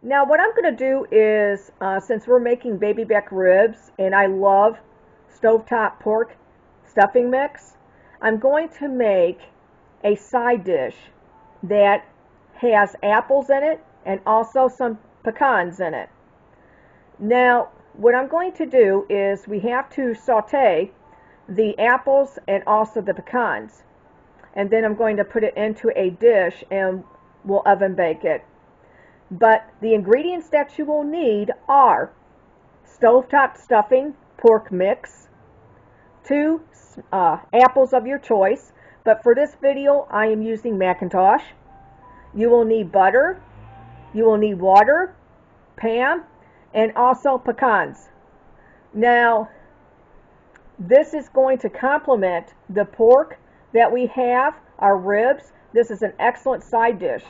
Now what I'm going to do is, since we're making baby back ribs and I love stovetop pork stuffing mix, I'm going to make a side dish that has apples in it and also some pecans in it. Now what I'm going to do is we have to saute the apples and also the pecans, and then I'm going to put it into a dish and we'll oven bake it. But the ingredients that you will need are stovetop stuffing pork mix, two apples of your choice, but for this video I am using Macintosh. You will need butter, you will need water, Pam, and also pecans. Now this is going to complement the pork that we have, our ribs. This is an excellent side dish.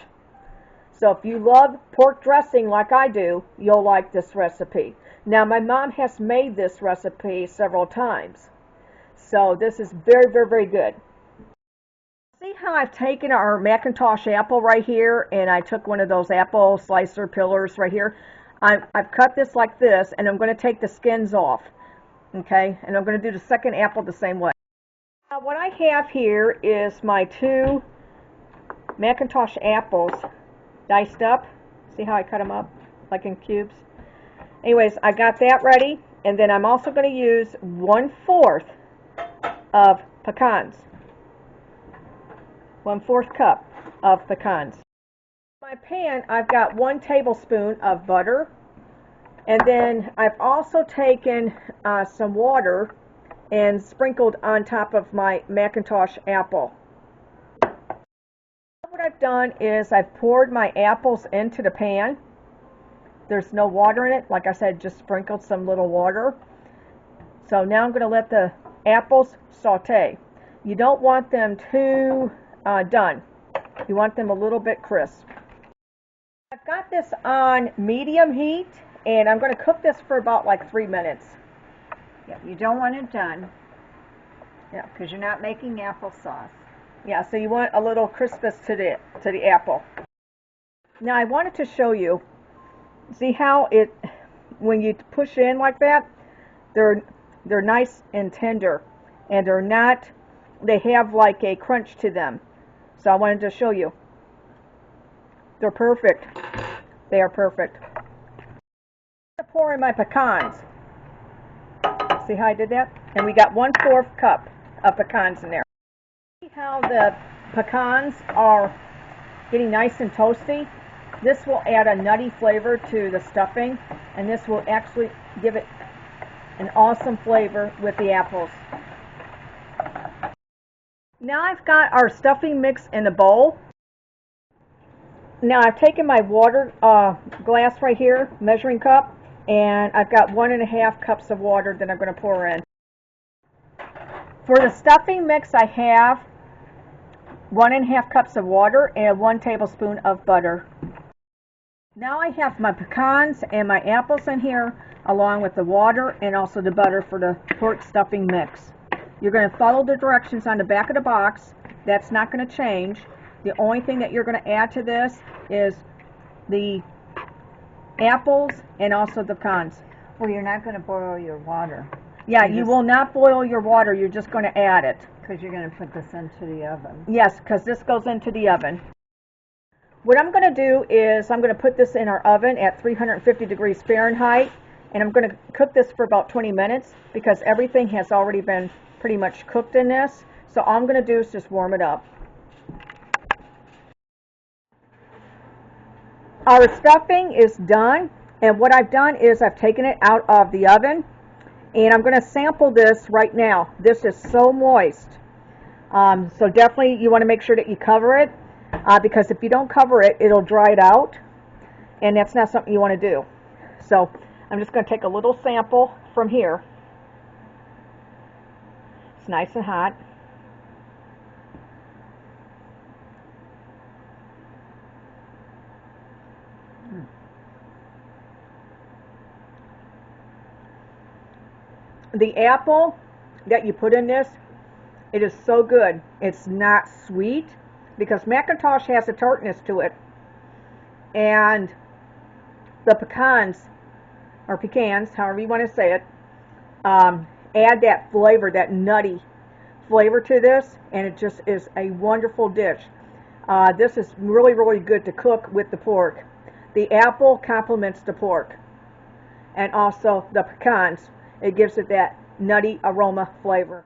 So if you love pork dressing like I do, you'll like this recipe. Now my mom has made this recipe several times. So this is very, very, very good. See how I've taken our Macintosh apple right here, and I took one of those apple slicer pillars right here. I've cut this like this, and I'm going to take the skins off. Okay, and I'm going to do the second apple the same way. Now what I have here is my two Macintosh apples diced up. See how I cut them up like in cubes? Anyways, I got that ready, and then I'm also going to use 1/4 of pecans. 1/4 cup of pecans. In my pan, I've got 1 tablespoon of butter, and then I've also taken some water and sprinkled on top of my Macintosh apple. What I've done is I've poured my apples into the pan. There's no water in it. Like I said, just sprinkled some little water. So now I'm going to let the apples saute. You don't want them too done. You want them a little bit crisp. I've got this on medium heat, and I'm going to cook this for about like 3 minutes. Yeah, you don't want it done. Yeah, because you're not making applesauce. Yeah, so you want a little crispness to the apple. Now I wanted to show you, see how it, when you push in like that, they're nice and tender, and they're not, they have like a crunch to them. So I wanted to show you. They're perfect. They are perfect. I'm going to pour in my pecans. See how I did that? And we got 1/4 cup of pecans in there. See how the pecans are getting nice and toasty? This will add a nutty flavor to the stuffing, and this will actually give it an awesome flavor with the apples. Now I've got our stuffing mix in a bowl. Now I've taken my water glass right here, measuring cup, and I've got 1.5 cups of water that I'm going to pour in. For the stuffing mix, I have 1.5 cups of water and 1 tablespoon of butter. Now I have my pecans and my apples in here, along with the water and also the butter for the pork stuffing mix. You're going to follow the directions on the back of the box. That's not going to change. The only thing that you're going to add to this is the apples and also the pecans. Well, you're not going to boil your water. Yeah, you will not boil your water. You're just going to add it. Because you're going to put this into the oven. Yes, because this goes into the oven. What I'm going to do is I'm going to put this in our oven at 350 degrees Fahrenheit, and I'm going to cook this for about 20 minutes because everything has already been pretty much cooked in this. So all I'm going to do is just warm it up. Our stuffing is done, and what I've done is I've taken it out of the oven, and I'm going to sample this right now. This is so moist. So definitely you want to make sure that you cover it, because if you don't cover it, it'll dry it out, and that's not something you want to do. So I'm just going to take a little sample from here. It's nice and hot. The apple that you put in this, it is so good. It's not sweet because Macintosh has a tartness to it, and the pecans, or pecans, however you want to say it, add that flavor, that nutty flavor to this, and it just is a wonderful dish. This is really, really good to cook with the pork. The apple complements the pork, and also the pecans. It gives it that nutty aroma flavor.